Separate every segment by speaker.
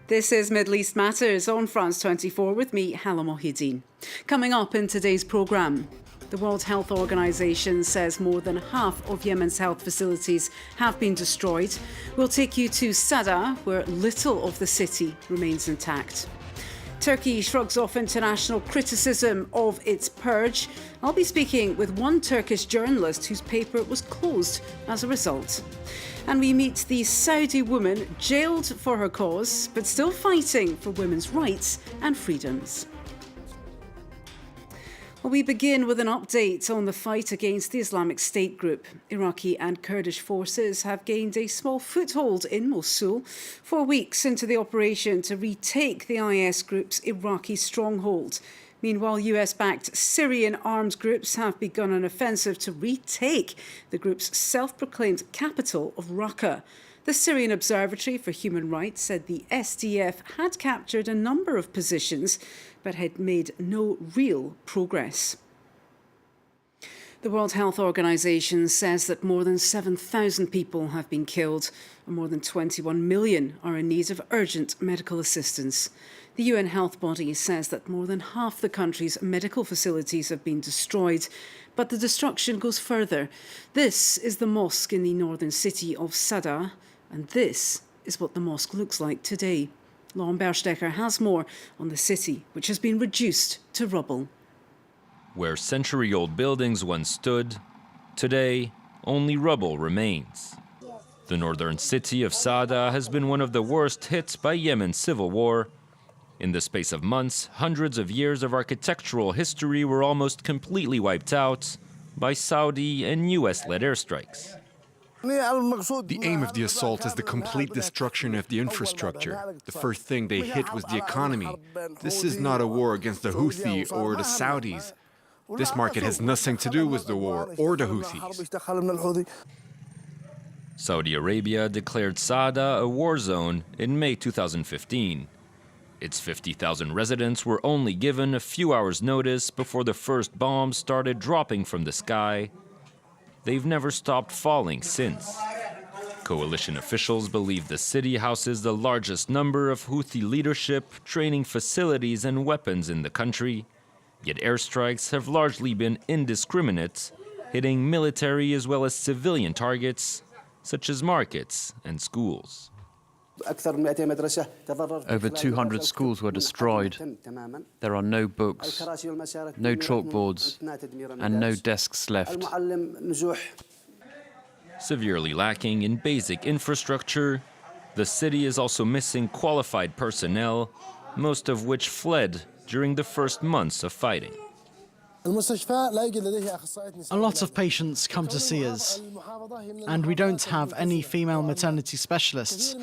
Speaker 1: This is Middle East Matters on France 24 with me, Hala Mohideen. Coming up in today's programme, the World Health Organization says more than half of Yemen's health facilities have been destroyed. We'll take you to Saada, where little of the city remains intact. Turkey shrugs off international criticism of its purge. I'll be speaking with one Turkish journalist whose paper was closed as a result. And we meet the Saudi woman jailed for her cause, but still fighting for women's rights and freedoms. Well, we begin with an update on the fight against the Islamic State group. Iraqi and Kurdish forces have gained a small foothold in Mosul 4 weeks into the operation to retake the IS group's Iraqi stronghold. Meanwhile, US-backed Syrian armed groups have begun an offensive to retake the group's self-proclaimed capital of Raqqa. The Syrian Observatory for Human Rights said the SDF had captured a number of positions but had made no real progress. The World Health Organization says that more than 7,000 people have been killed and more than 21 million are in need of urgent medical assistance. The UN health body says that more than half the country's medical facilities have been destroyed, but the destruction goes further. This is the mosque in the northern city of Saada, and this is what the mosque looks like today. Lauren Berstecker has more on the city, which has been reduced to rubble.
Speaker 2: Where century-old buildings once stood, today only rubble remains. The northern city of Saada has been one of the worst hit by Yemen's civil war. In the space of months, hundreds of years of architectural history were almost completely wiped out by Saudi and US-led airstrikes.
Speaker 3: The aim of the assault is the complete destruction of the infrastructure. The first thing they hit was the economy. This is not a war against the Houthi or the Saudis. This market has nothing to do with the war or the Houthis.
Speaker 2: Saudi Arabia declared Saada a war zone in May 2015. Its 50,000 residents were only given a few hours' notice before the first bombs started dropping from the sky. They've never stopped falling since. Coalition officials believe the city houses the largest number of Houthi leadership, training facilities and weapons in the country. Yet airstrikes have largely been indiscriminate, hitting military as well as civilian targets, such as markets and schools.
Speaker 4: Over 200 schools were destroyed. There are no books, no chalkboards, and no desks left.
Speaker 2: Severely lacking in basic infrastructure, the city is also missing qualified personnel, most of which fled during the first months of fighting.
Speaker 5: A lot of patients come to see us, and we don't have any female maternity specialists,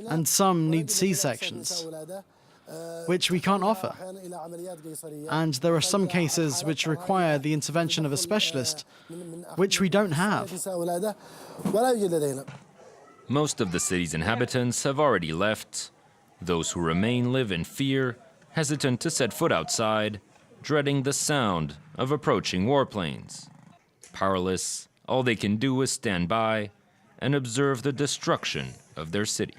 Speaker 5: and some need C-sections, which we can't offer. And there are some cases which require the intervention of a specialist, which we don't have.
Speaker 2: Most of the city's inhabitants have already left. Those who remain live in fear, hesitant to set foot outside, dreading the sound of approaching warplanes. Powerless, all they can do is stand by and observe the destruction of their city.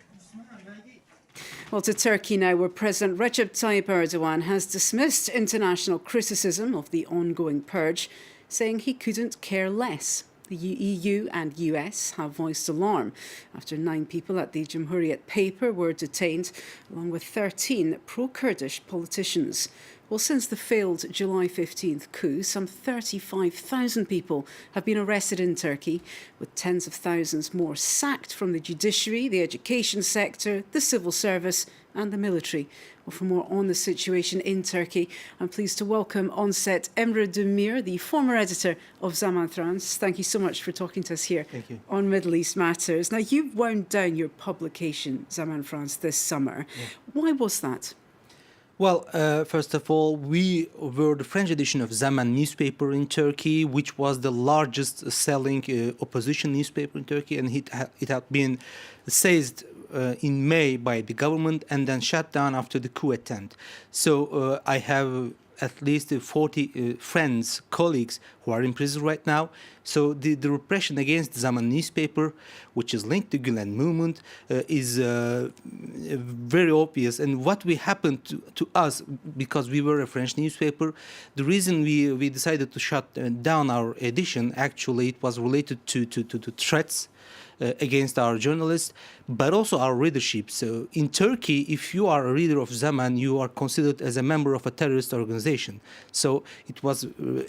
Speaker 1: Well, to Turkey now, where President Recep Tayyip Erdogan has dismissed international criticism of the ongoing purge, saying he couldn't care less. The EU and US have voiced alarm after 9 people at the Cumhuriyet paper were detained, along with 13 pro-Kurdish politicians. Well, since the failed July 15th coup, some 35,000 people have been arrested in Turkey, with tens of thousands more sacked from the judiciary, the education sector, the civil service and the military. Well, for more on the situation in Turkey, I'm pleased to welcome on set Emre Demir, the former editor of Zaman France. Thank you so much for talking to us here on Middle East Matters. Now, you've wound down your publication, Zaman France, this summer. Yeah. Why was that?
Speaker 6: Well, first of all, we were the French edition of Zaman newspaper in Turkey, which was the largest selling opposition newspaper in Turkey, and it had been seized in May by the government and then shut down after the coup attempt. So I have at least 40 friends, colleagues who are in prison right now So the repression against Zaman newspaper, which is linked to Gulen movement, is very obvious. And what happened to us, because we were a French newspaper, the reason we decided to shut down our edition, actually, it was related to threats against our journalists, but also our readership. So in Turkey, if you are a reader of Zaman, you are considered as a member of a terrorist organization. So it was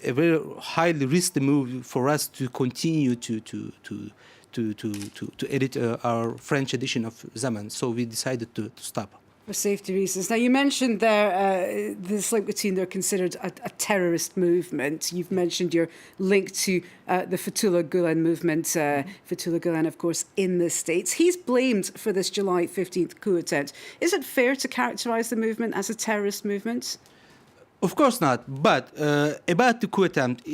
Speaker 6: a very highly risky move for us to continue to edit our French edition of Zaman. So we decided to stop.
Speaker 1: For safety reasons. Now, you mentioned there this link between they're considered a terrorist movement. You've mentioned your link to the Fethullah Gulen movement. Fethullah Gulen, of course, in the States. He's blamed for this July 15th coup attempt. Is it fair to characterise the movement as a terrorist movement?
Speaker 6: Of course not. But about the coup attempt,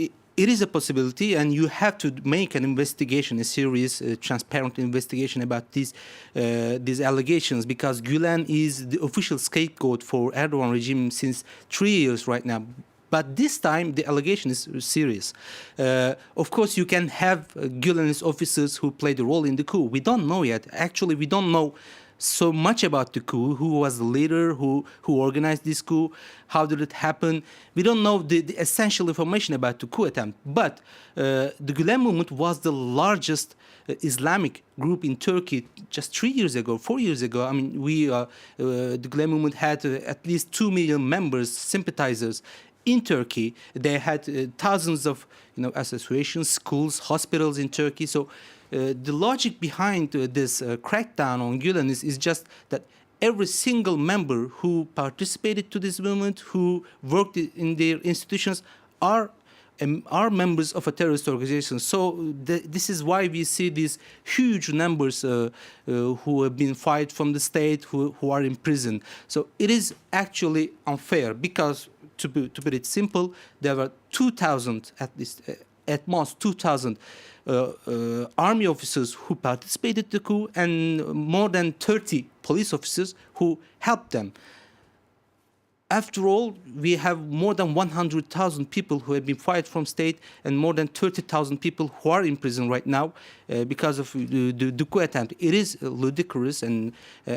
Speaker 6: it is a possibility, and you have to make an investigation, a serious, transparent investigation about these allegations, because Gulen is the official scapegoat for Erdogan regime since 3 years right now. But this time, the allegation is serious. Of course, you can have Gulen's officers who played a role in the coup. We don't know yet. Actually, we don't know so much about the coup, who was the leader, who organized this coup, how did it happen. We don't know the essential information about the coup attempt. But the Gulen movement was the largest Islamic group in Turkey just 3 years ago, 4 years ago. I mean, the Gulen movement had at least 2 million members, sympathizers in Turkey. They had thousands of associations, schools, hospitals in Turkey. So the logic behind this crackdown on Gulen is just that every single member who participated to this movement, who worked in their institutions, are members of a terrorist organization. So this is why we see these huge numbers who have been fired from the state, who are in prison. So it is actually unfair because, to put it simple, there were 2,000, at least, at most 2,000 army officers who participated in the coup, and more than 30 police officers who helped them. After all, we have more than 100,000 people who have been fired from state, and more than 30,000 people who are in prison right now because of the coup attempt. It is ludicrous and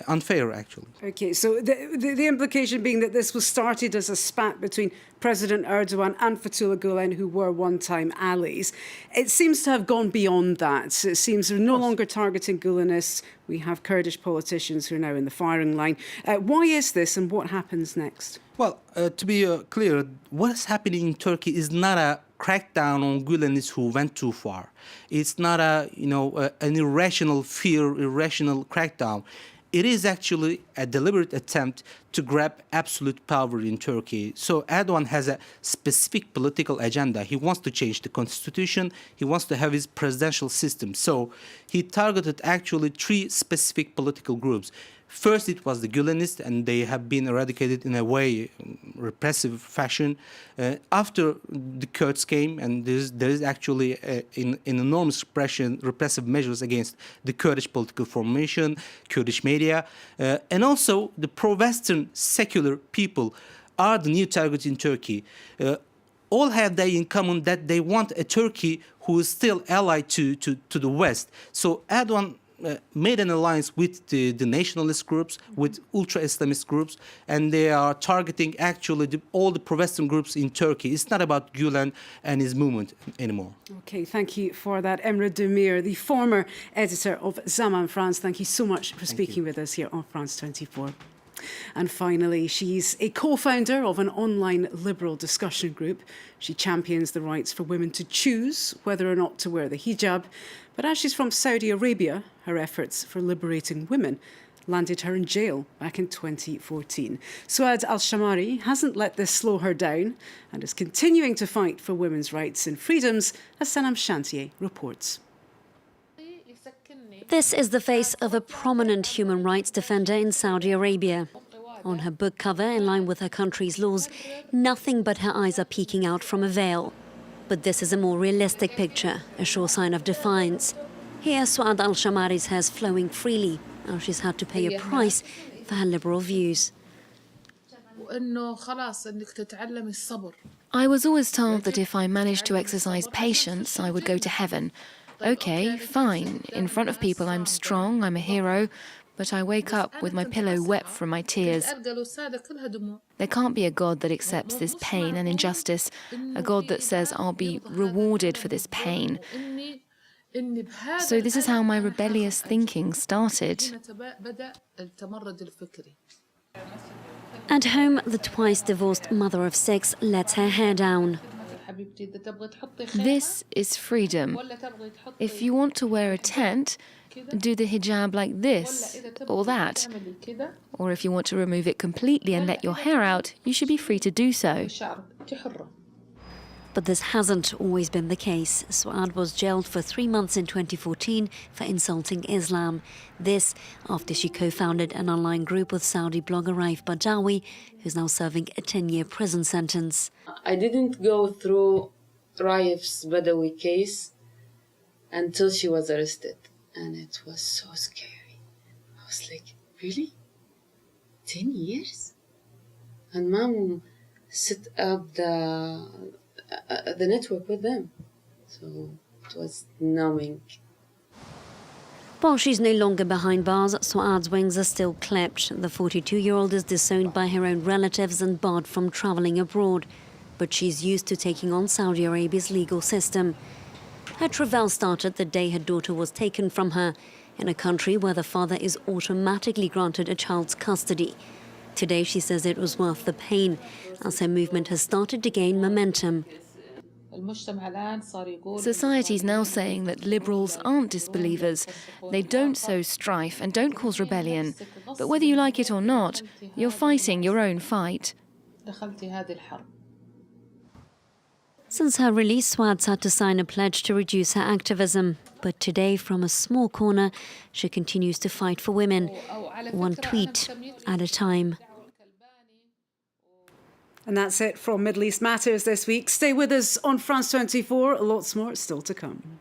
Speaker 6: unfair, actually.
Speaker 1: Okay, so the implication being that this was started as a spat between President Erdogan and Fethullah Gulen, who were one-time allies. It seems to have gone beyond that. It seems they're no longer targeting Gulenists. We have Kurdish politicians who are now in the firing line. Why is this, and what happens next?
Speaker 6: Well, to be clear, what is happening in Turkey is not a crackdown on Gulenists who went too far. It's not an irrational fear, irrational crackdown. It is actually a deliberate attempt to grab absolute power in Turkey. So Erdogan has a specific political agenda. He wants to change the constitution. He wants to have his presidential system. So he targeted actually 3 specific political groups. First, it was the Gulenists, and they have been eradicated in a way, repressive fashion. After the Kurds came, and there is actually an enormous repressive measures against the Kurdish political formation, Kurdish media, and also the pro-Western secular people are the new targets in Turkey. All have they in common that they want a Turkey who is still allied to the West. So Erdogan made an alliance with the nationalist groups, with ultra-Islamist groups, and they are targeting actually all the pro-Western groups in Turkey. It's not about Gulen and his movement anymore.
Speaker 1: Okay, thank you for that. Emre Demir, the former editor of Zaman France, thank you so much for speaking with us here on France 24. And finally, she's a co-founder of an online liberal discussion group. She champions the rights for women to choose whether or not to wear the hijab. But as she's from Saudi Arabia, her efforts for liberating women landed her in jail back in 2014. Souad al-Shammary hasn't let this slow her down and is continuing to fight for women's rights and freedoms, as Sanam Shantier reports.
Speaker 7: This is the face of a prominent human rights defender in Saudi Arabia. On her book cover, in line with her country's laws, nothing but her eyes are peeking out from a veil. But this is a more realistic picture, a sure sign of defiance. Here, Souad al-Shammari's hair's flowing freely, now she's had to pay a price for her liberal views.
Speaker 8: I was always told that if I managed to exercise patience, I would go to heaven. Okay, fine. In front of people, I'm strong, I'm a hero, but I wake up with my pillow wet from my tears. There can't be a God that accepts this pain and injustice, a God that says I'll be rewarded for this pain. So this is how my rebellious thinking started.
Speaker 7: At home, the twice-divorced mother of 6 lets her hair down.
Speaker 8: This is freedom. If you want to wear a tent, do the hijab like this or that. Or if you want to remove it completely and let your hair out, you should be free to do so.
Speaker 7: But this hasn't always been the case. Souad was jailed for 3 months in 2014 for insulting Islam. This after she co-founded an online group with Saudi blogger Raif Badawi, who's now serving a 10-year prison sentence.
Speaker 9: I didn't go through Raif's Badawi case until she was arrested. And it was so scary. I was like, really? 10 years? And Mom set up the network with them. So it was numbing.
Speaker 7: While she's no longer behind bars, Souad's wings are still clipped. The 42-year-old is disowned by her own relatives and barred from travelling abroad. But she's used to taking on Saudi Arabia's legal system. Her travail started the day her daughter was taken from her, in a country where the father is automatically granted a child's custody. Today she says it was worth the pain, as her movement has started to gain momentum.
Speaker 8: Society is now saying that liberals aren't disbelievers. They don't sow strife and don't cause rebellion. But whether you like it or not, you're fighting your own fight.
Speaker 7: Since her release, Souad's had to sign a pledge to reduce her activism. But today, from a small corner, she continues to fight for women, one tweet at a time.
Speaker 1: And that's it from Middle East Matters this week. Stay with us on France 24. Lots more still to come.